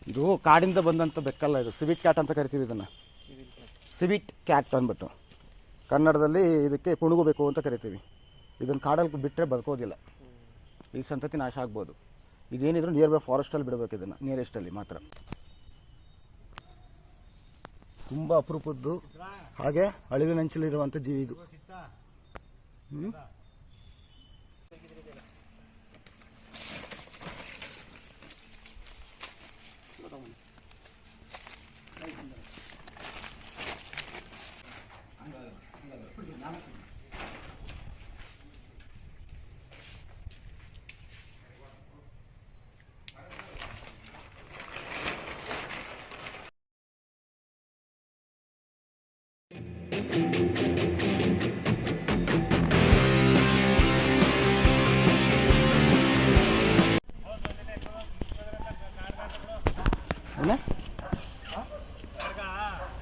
ಇದು ಕಾಡಿಂದ ಬಂದಂಥ ಬೆಕ್ಕಲ್ಲ, ಇದು ಸಿವಿಟ್ ಕ್ಯಾಟ್ ಅಂತ ಕರಿತೀವಿ ಇದನ್ನು. ಸಿವಿಟ್ ಕ್ಯಾಟ್ ಅಂದ್ಬಿಟ್ಟು ಕನ್ನಡದಲ್ಲಿ ಇದಕ್ಕೆ ಪುಣುಗು ಅಂತ ಕರಿತೀವಿ. ಇದನ್ನು ಕಾಡಲ್ಲಿ ಬಿಟ್ಟರೆ ಬದುಕೋದಿಲ್ಲ, ಈ ಸಂತತಿ ನಾಶ ಆಗ್ಬೋದು. ಇದೇನಿದ್ರು ನಿಯರ್ ಬೈ ಫಾರೆಸ್ಟಲ್ಲಿ ಬಿಡಬೇಕು, ಇದನ್ನು ನಿಯರೆಸ್ಟಲ್ಲಿ ಮಾತ್ರ. ತುಂಬ ಅಪರೂಪದ್ದು, ಹಾಗೆ ಅಳಿವಿನಂಚಲಿರುವಂಥ ಜೀವಿ ಇದು.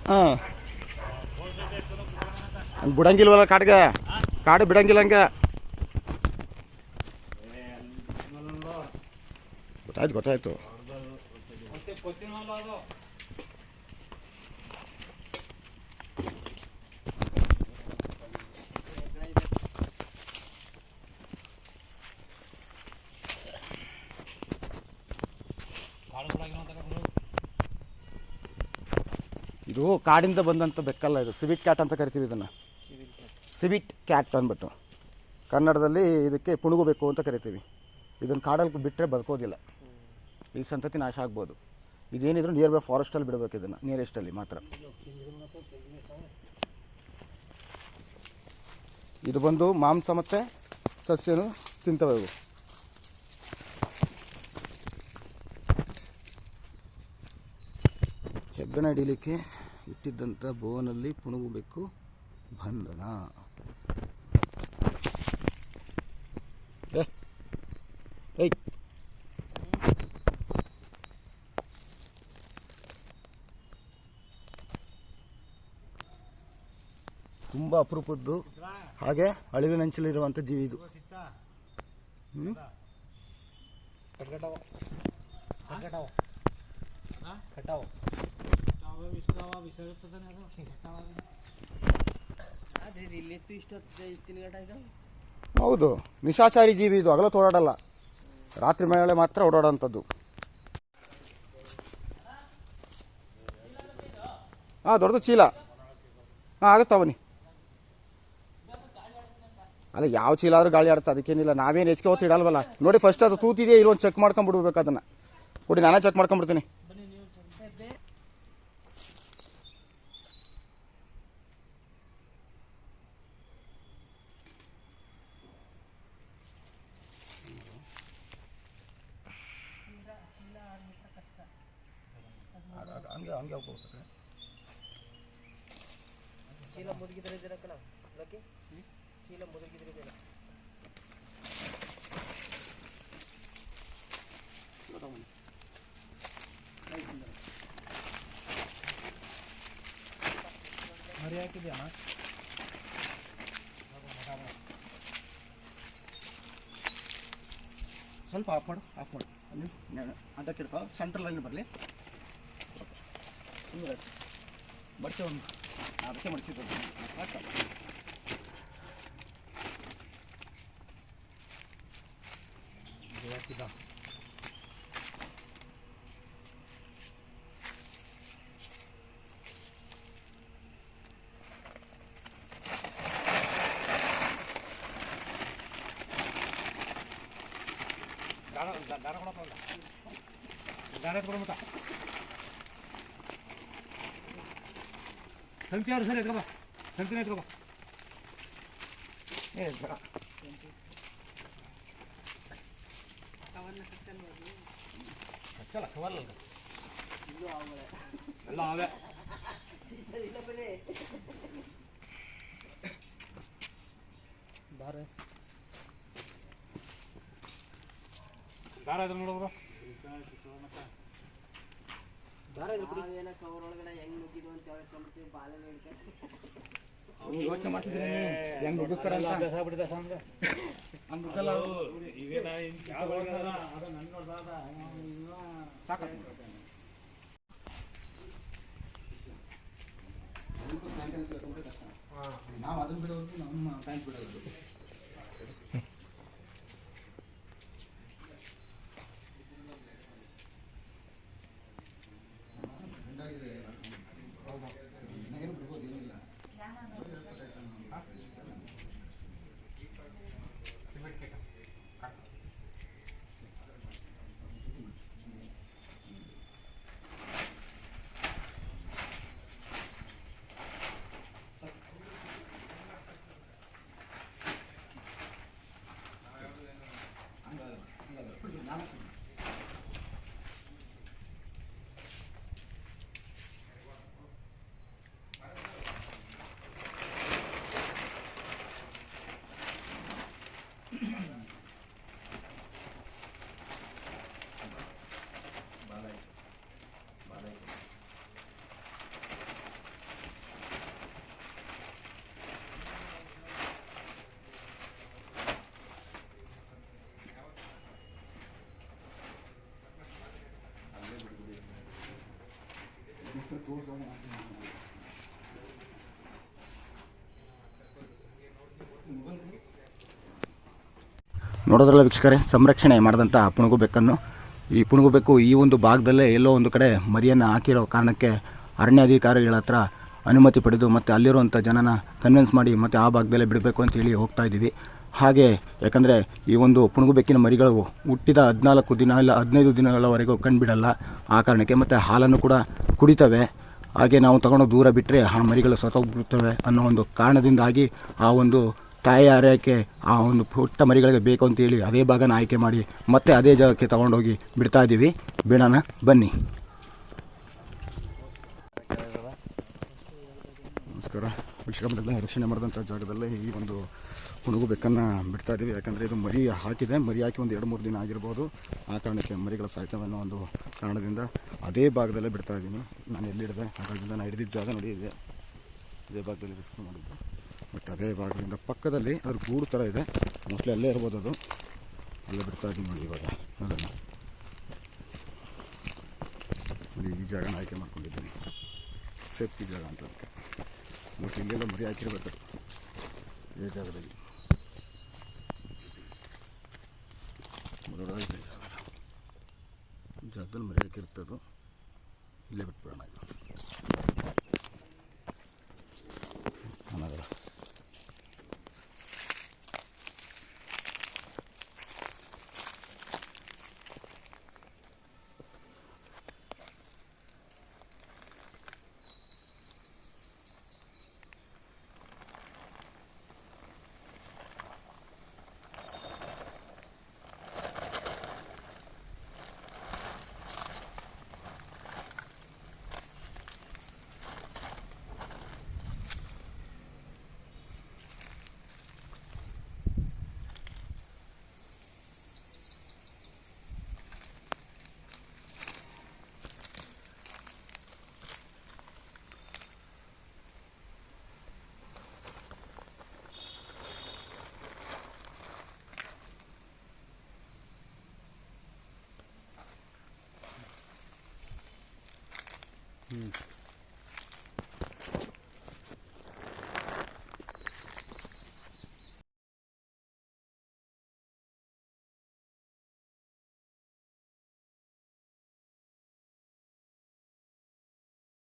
ಹಾಂ, ಬಿಡಂಗಿಲ್ವಲ್ಲ ಕಾಡಿಗೆ, ಕಾಡು ಬಿಡಂಗಿಲ್ಲ ಹಂಗೆ. ಗೊತ್ತಾಯ್ತು. ಇದು ಕಾಡಿಂದ ಬಂದಂಥ ಬೆಕ್ಕಲ್ಲ, ಇದು ಸಿವಿಟ್ ಕ್ಯಾಟ್ ಅಂತ ಕರಿತೀವಿ ಇದನ್ನು. ಸಿವಿಟ್ ಕ್ಯಾಟ್ ಅಂದ್ಬಿಟ್ಟು ಕನ್ನಡದಲ್ಲಿ ಇದಕ್ಕೆ ಪುಣುಗು ಅಂತ ಕರಿತೀವಿ. ಇದನ್ನು ಕಾಡಲ್ಲಿ ಬಿಟ್ಟರೆ ಬದುಕೋದಿಲ್ಲ, ಈ ಸಂತತಿ ನಾಶ ಆಗ್ಬೋದು. ಇದೇನಿದ್ರು ನಿಯರ್ ಬೈ ಫಾರೆಸ್ಟಲ್ಲಿ ಬಿಡಬೇಕು, ಇದನ್ನು ನಿಯರೆಸ್ಟಲ್ಲಿ ಮಾತ್ರ. ಇದು ಬಂದು ಮಾಂಸ ಮತ್ತು ಸಸ್ಯನು ತಿಂತವೆ ಇವು. ಹೆಗ್ಗಣ ಹಿಡೀಲಿಕ್ಕೆ ಇಟ್ಟಿದ್ದಂಥ ಬೋನಲ್ಲಿ ಪುಣುಗು ಬಂಧನ. ತುಂಬ ಅಪರೂಪದ್ದು, ಹಾಗೆ ಅಳಿವಿನಂಚಲಿರುವಂಥ ಜೀವಿ ಇದು. ಹೌದು, ನಿಶಾಚಾರಿ ಜೀವಿ ಇದು. ಹಗಲೊತ್ತು ಓಡಾಡಲ್ಲ, ರಾತ್ರಿ ಮೇಲೆ ಮಾತ್ರ ಓಡಾಡೋಂಥದ್ದು. ಹಾಂ, ದೊಡ್ಡದು ಚೀಲ. ಹಾಂ, ಆಗುತ್ತಾ ಬನ್ನಿ. ಅಲ್ಲ, ಯಾವ ಚೀಲ ಆದರೂ ಗಾಳಿ ಆಡುತ್ತೆ, ಅದಕ್ಕೇನಿಲ್ಲ. ನಾವೇನು ಹೆಚ್ಚಿಗೆ ಹೊತ್ತು ಇಡಲ್ವಲ್ಲ. ನೋಡಿ ಫಸ್ಟ್ ಅದು ತೂತಿದೆಯಾ ಇಲ್ಲೊಂದು ಚೆಕ್ ಮಾಡ್ಕೊಂಡ್ಬಿಡ್ಬೇಕು. ಅದನ್ನು ಕೊಡಿ, ನಾನೇ ಚೆಕ್ ಮಾಡ್ಕೊಂಡ್ಬಿಡ್ತೀನಿ. ಹಂಗೆ ಹೋಗ್ತಾರೆ. ಚೀಲ ಮುದುಗಿದ್ರೆ ಇದಕ್ಕಲ್ಲ, ಚೀಲ ಮುದುಗಿದ್ರೆ ಇದೆಲ್ಲ ಮರಿ ಹಾಕಿದ್ಯಾ? ಸ್ವಲ್ಪ ಆಫ್ ಮಾಡು ಅಲ್ಲಿ ಅದಕ್ಕೆ ಇಡ್ಕೊ, ಸೆಂಟ್ರಲಲ್ಲಿ ಬರಲಿ. ಬಡ್ಸೆ ಒಂದು ಅದಕ್ಕೆ ಮಡಿಸಿದ್ದು ಹಾಕಿದ. ದಾರ ಕೊಡ ಸಂಚಾರ ಸರಿ ಎತ್ಕೊ ಬಾ, ಸಂತಿನ ಎತ್ಕೊ ಬಾ. ಹಚ್ಚಲ್ಲ ಕವಲ್ಲ ಎಲ್ಲ ಅವೇ. ದಾರ ದಾರ ಇದ್ರೆ ನೋಡೋರು ಯೋಚನೆ ಮಾಡ್ತಿದ್ರೆ ಹೆಂಗ್ ನುಗ್ಗಿಸ್ತಾರ ಸಾಕ ಮೇಂಟೆನೆನ್ಸ್ ಹೇಳ್ಕೊಂಡ್ರೆ ಕಷ್ಟ. ನಾವು ಅದನ್ನು ಬಿಡೋದು ನಮ್ಮ ಪ್ಯಾಂಟ್ ಬಿಡೋದು. ನೋಡೋದ್ರಲ್ಲ ವೀಕ್ಷಕರೇ, ಸಂರಕ್ಷಣೆ ಮಾಡಿದಂಥ ಪುಣಗು ಬೆಕ್ಕನ್ನು, ಈ ಪುಣಗು ಬೆಕ್ಕು ಈ ಒಂದು ಭಾಗದಲ್ಲೇ ಎಲ್ಲೋ ಒಂದು ಕಡೆ ಮರಿಯನ್ನು ಹಾಕಿರೋ ಕಾರಣಕ್ಕೆ ಅರಣ್ಯಾಧಿಕಾರಿಗಳ ಹತ್ರ ಅನುಮತಿ ಪಡೆದು ಮತ್ತು ಅಲ್ಲಿರುವಂಥ ಜನನ ಕನ್ವಿನ್ಸ್ ಮಾಡಿ ಮತ್ತು ಆ ಭಾಗದಲ್ಲೇ ಬಿಡಬೇಕು ಅಂತೇಳಿ ಹೋಗ್ತಾ ಇದ್ದೀವಿ. ಹಾಗೆ ಯಾಕಂದರೆ ಈ ಒಂದು ಪುಣಗು ಬೆಕ್ಕಿನ ಮರಿಗಳು ಹುಟ್ಟಿದ 14 ದಿನ ಇಲ್ಲ 15 ದಿನಗಳವರೆಗೂ ಕಂಡುಬಿಡಲ್ಲ. ಆ ಕಾರಣಕ್ಕೆ ಮತ್ತು ಹಾಲನ್ನು ಕೂಡ ಕುಡಿತವೆ. ಹಾಗೆ ನಾವು ತಗೊಂಡು ದೂರ ಬಿಟ್ಟರೆ ಆ ಮರಿಗಳು ಸತ್ತೋಗ್ಬಿಡ್ತವೆ ಅನ್ನೋ ಒಂದು ಕಾರಣದಿಂದಾಗಿ ಆ ಒಂದು ತಾಯಿ ಆರೈಕೆ ಆ ಒಂದು ಪುಟ್ಟ ಮರಿಗಳಿಗೆ ಬೇಕು ಅಂತೇಳಿ ಅದೇ ಭಾಗನ ಆಯ್ಕೆ ಮಾಡಿ ಮತ್ತೆ ಅದೇ ಜಾಗಕ್ಕೆ ತಗೊಂಡೋಗಿ ಬಿಡ್ತಾ ಇದ್ದೀವಿ. ಬಿಡೋಣ ಬನ್ನಿ. ನಮಸ್ಕಾರ ವೀಕ್ಷಕರೇ, ರಕ್ಷಣೆ ಮಾಡಿದಂಥ ಜಾಗದಲ್ಲೇ ಈ ಒಂದು ಪುಣಗು ಬೆಕ್ಕನ್ನು ಬಿಡ್ತಾ ಇದ್ದೀವಿ. ಯಾಕಂದರೆ ಇದು ಮರಿ ಹಾಕಿದೆ, ಮರಿ ಹಾಕಿ ಒಂದು 2-3 ದಿನ ಆಗಿರ್ಬೋದು. ಆ ಕಾರಣಕ್ಕೆ ಮರಿಗಳ ಸಾಯ್ತವೆ ಅನ್ನೋ ಒಂದು ಕಾರಣದಿಂದ ಅದೇ ಭಾಗದಲ್ಲೇ ಬಿಡ್ತಾ ಇದ್ದೀನಿ. ನಾನು ಎಲ್ಲಿಡಿದೆ ಹಾಗಾಗಿ ನಾನು ಹಿಡಿದಿದ್ದ ಜಾಗ ನಡೆಯಿದೆ, ಇದೇ ಭಾಗದಲ್ಲಿ ರಿಸ್ಕ್ ಮಾಡಿದ್ದು. ಬಟ್ ಅದೇ ಭಾಗದಿಂದ ಪಕ್ಕದಲ್ಲಿ ಅದ್ರ ಗೂಡು ಥರ ಇದೆ, ಮೋಸ್ಟ್ಲಿ ಅಲ್ಲೇ ಇರ್ಬೋದು. ಅದು ಅಲ್ಲೇ ಬಿಡ್ತಾ ಇದ್ದೀನಿ ನೋಡಿ. ಇವಾಗ ಅದನ್ನು ನೋಡಿ, ಈ ಜಾಗನ ಆಯ್ಕೆ ಮಾಡ್ಕೊಂಡಿದ್ದೀನಿ, ಸೇಫ್ಟಿ ಜಾಗ ಅಂತ. ಅದಕ್ಕೆ ಮೋಸ್ಟ್ಲಿ ಇಲ್ಲೆಲ್ಲ ಮರಿ ಹಾಕಿರ್ಬೇಕು ಇದೇ ಜಾಗದಲ್ಲಿ. ಜಾಗದಲ್ಲಿ ಮರಿ ಹಾಕಿರ್ತದ್ದು, ಇಲ್ಲೇ ಬಿಟ್ಬಿಡೋಣ. ಅನ್ನೋದಲ್ಲ